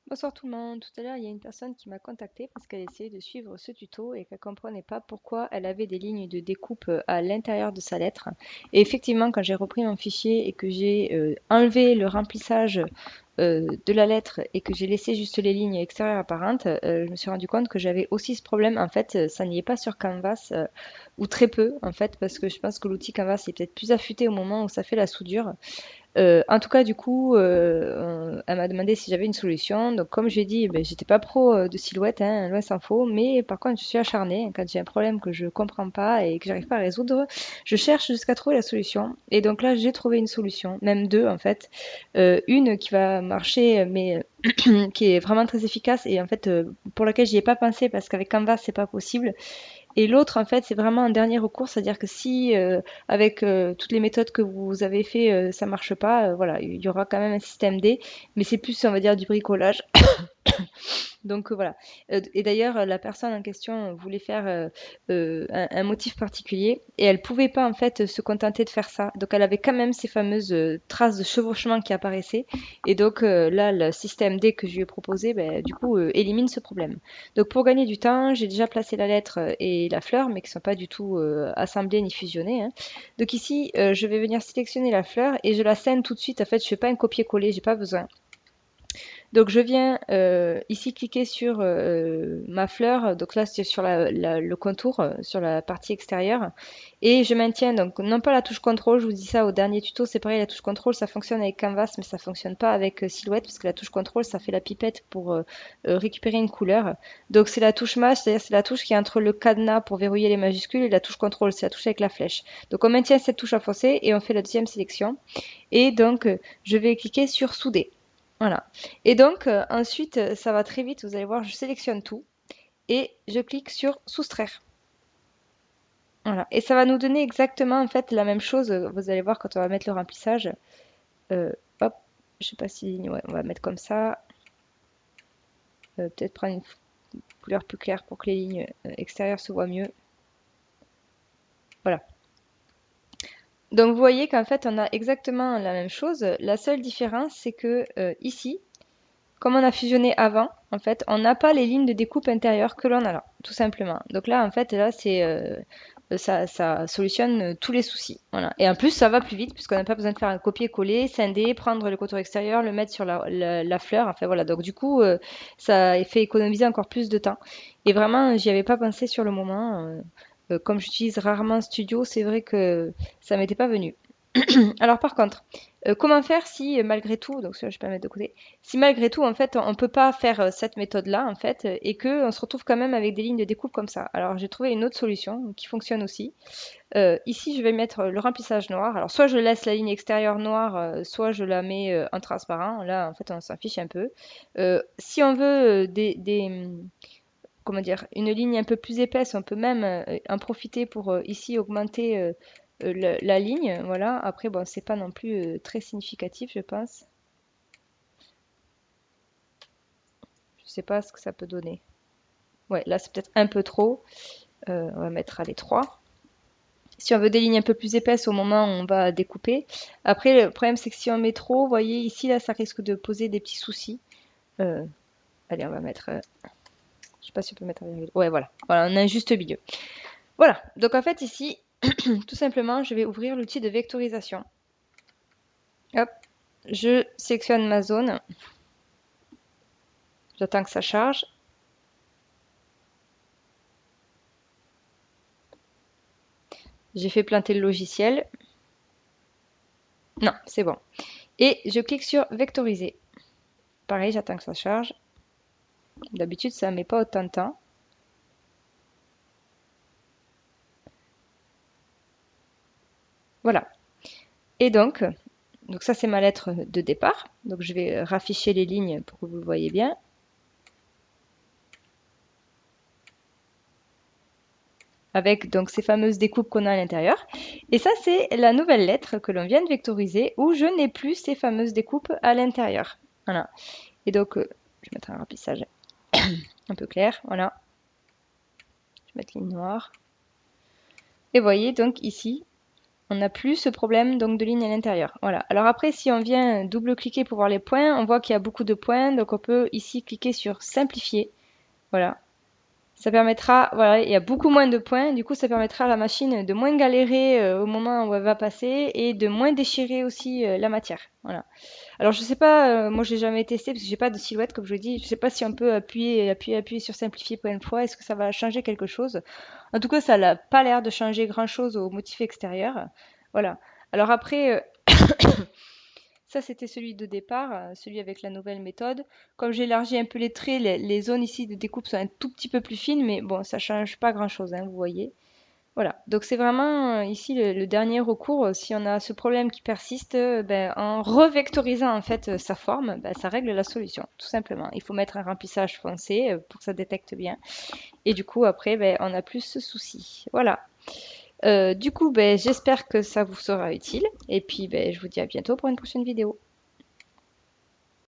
Bonsoir tout le monde. Tout à l'heure, il y a une personne qui m'a contacté parce qu'elle essayait de suivre ce tuto et qu'elle comprenait pas pourquoi elle avait des lignes de découpe à l'intérieur de sa lettre. Et effectivement, quand j'ai repris mon fichier et que j'ai enlevé le remplissage de la lettre et que j'ai laissé juste les lignes extérieures apparentes, je me suis rendu compte que j'avais aussi ce problème. En fait, ça n'y est pas sur Canvas ou très peu en fait parce que je pense que l'outil Canvas est peut-être plus affûté au moment où ça fait la soudure. En tout cas, du coup, elle m'a demandé si j'avais une solution. Donc, comme j'ai dit, ben, j'étais pas pro de silhouette, hein, loin s'en faut. Mais par contre, je suis acharnée. Quand j'ai un problème que je comprends pas et que j'arrive pas à résoudre, je cherche jusqu'à trouver la solution. Et donc là, j'ai trouvé une solution, même deux en fait. Une qui va marcher, mais qui est vraiment très efficace et en fait pour laquelle j'y ai pas pensé parce qu'avec Canva c'est pas possible. Et l'autre, en fait, c'est vraiment un dernier recours, c'est-à-dire que si avec toutes les méthodes que vous avez fait, ça marche pas, voilà, il y aura quand même un système D, mais c'est plus, on va dire, du bricolage. Donc voilà. Et d'ailleurs, la personne en question voulait faire un motif particulier et elle pouvait pas en fait se contenter de faire ça. Donc elle avait quand même ces fameuses traces de chevauchement qui apparaissaient. Et donc là, le système D que je lui ai proposé, ben, du coup, élimine ce problème. Donc pour gagner du temps, j'ai déjà placé la lettre et la fleur, mais qui sont pas du tout assemblées ni fusionnées, hein. Donc ici, je vais venir sélectionner la fleur et je la scène tout de suite. En fait, je fais pas un copier-coller, j'ai pas besoin. Donc je viens ici cliquer sur ma fleur, donc là c'est sur le contour, sur la partie extérieure, et je maintiens donc non pas la touche contrôle, je vous dis ça au dernier tuto, c'est pareil, la touche contrôle ça fonctionne avec Canvas mais ça fonctionne pas avec Silhouette parce que la touche contrôle ça fait la pipette pour récupérer une couleur. Donc c'est la touche Maj, c'est-à-dire c'est la touche qui est entre le cadenas pour verrouiller les majuscules et la touche contrôle, c'est la touche avec la flèche. Donc on maintient cette touche enfoncée et on fait la deuxième sélection, et donc je vais cliquer sur souder. Voilà. Et donc, ensuite, ça va très vite. Vous allez voir, je sélectionne tout et je clique sur soustraire. Voilà. Et ça va nous donner exactement en fait la même chose. Vous allez voir quand on va mettre le remplissage. Euh, hop, je sais pas si, ouais, on va mettre comme ça. Peut-être prendre une couleur plus claire pour que les lignes extérieures se voient mieux. Voilà. Donc vous voyez qu'en fait on a exactement la même chose. La seule différence c'est que ici, comme on a fusionné avant, en fait, on n'a pas les lignes de découpe intérieures que l'on a là, tout simplement. Donc là, en fait, là, c'est ça solutionne tous les soucis. Voilà. Et en plus, ça va plus vite puisqu'on n'a pas besoin de faire un copier-coller, scinder, prendre le contour extérieur, le mettre sur la fleur. Enfin voilà. Donc du coup, ça fait économiser encore plus de temps. Et vraiment, j'y avais pas pensé sur le moment. Comme j'utilise rarement Studio, c'est vrai que ça m'était pas venu. Alors par contre, comment faire si malgré tout, donc ça je peux mettre de côté, si malgré tout en fait on ne peut pas faire cette méthode-là en fait et que on se retrouve quand même avec des lignes de découpe comme ça. Alors j'ai trouvé une autre solution qui fonctionne aussi. Ici je vais mettre le remplissage noir. Alors soit je laisse la ligne extérieure noire, soit je la mets en transparent. Là en fait on s'en fiche un peu. Si on veut comment dire, une ligne un peu plus épaisse, on peut même en profiter pour ici augmenter la ligne. Voilà. Après, bon, c'est pas non plus très significatif, je pense. Je sais pas ce que ça peut donner. Ouais, là, c'est peut-être un peu trop. On va mettre à les 3. Si on veut des lignes un peu plus épaisses au moment où on va découper. Après, le problème, c'est que si on met trop, vous voyez, ici, là, ça risque de poser des petits soucis. Euh, allez, on va mettre... je sais pas si on peut mettre un virgule. Ouais, voilà. Voilà, on a un juste milieu. Voilà. Donc, en fait, ici, tout simplement, je vais ouvrir l'outil de vectorisation. Hop, je sélectionne ma zone. J'attends que ça charge. J'ai fait planter le logiciel. Non, c'est bon. Et je clique sur vectoriser. Pareil, j'attends que ça charge. D'habitude, ça ne met pas autant de temps. Voilà. Et donc ça c'est ma lettre de départ. Donc je vais rafficher les lignes pour que vous le voyez bien. Avec donc ces fameuses découpes qu'on a à l'intérieur. Et ça c'est la nouvelle lettre que l'on vient de vectoriser où je n'ai plus ces fameuses découpes à l'intérieur. Voilà. Et donc je vais mettre un remplissage un peu clair. Voilà. Je vais mettre ligne noire. Et voyez donc ici, On n'a plus ce problème donc de ligne à l'intérieur. Voilà. Alors après, si on vient double-cliquer pour voir les points, on voit qu'il y a beaucoup de points. Donc on peut ici cliquer sur simplifier. Voilà. Ça permettra, voilà, il y a beaucoup moins de points. Du coup, ça permettra à la machine de moins galérer au moment où elle va passer et de moins déchirer aussi la matière. Voilà. Alors je sais pas, moi j'ai jamais testé parce que j'ai pas de silhouette comme je dis. Je sais pas si on peut appuyer sur simplifier pour une fois. Est-ce que ça va changer quelque chose? En tout cas, ça n'a pas l'air de changer grand-chose au motif extérieur. Voilà. Alors après, ça c'était celui de départ, celui avec la nouvelle méthode. Comme j'ai élargi un peu les traits, les zones ici de découpe sont un tout petit peu plus fines, mais bon, ça change pas grand-chose, hein, vous voyez. Voilà, donc c'est vraiment ici le dernier recours. Si on a ce problème qui persiste, ben, en revectorisant en fait sa forme, ben, ça règle la solution, tout simplement. Il faut mettre un remplissage foncé pour que ça détecte bien. Et du coup, après, ben, on n'a plus ce souci. Voilà. Du coup, ben, j'espère que ça vous sera utile. Et puis, ben, je vous dis à bientôt pour une prochaine vidéo.